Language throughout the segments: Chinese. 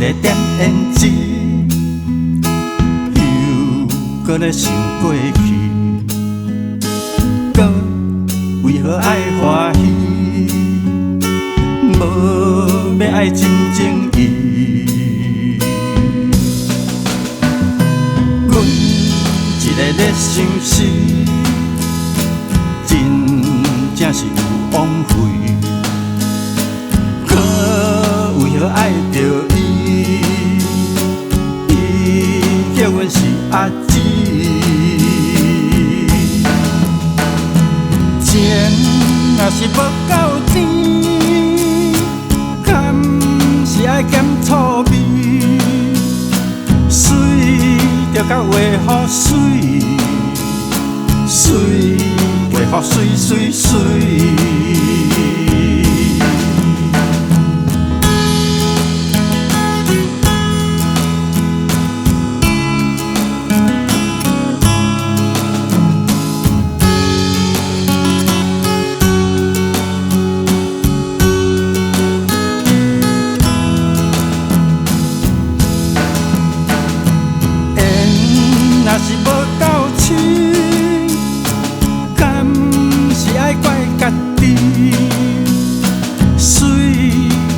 个点胭脂，又搁咧想过去，搁为何爱欢喜？无要爱真正意。阮一个咧想死，真正是有枉费。可为何爱着伊？伊叫阮是阿姊。钱若是无够甜，甘是爱减醋味。水着甲画好水，水画好水水水。若是无够深，甘是爱怪家己。水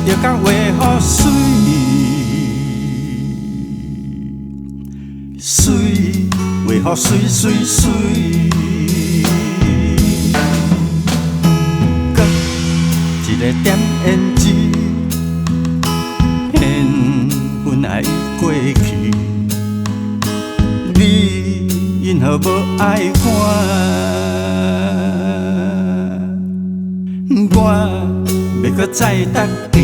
着甲画好水，水画好水水水。搁一个点胭脂，缘分爱过去。你因何无爱我？我要搁再等伊。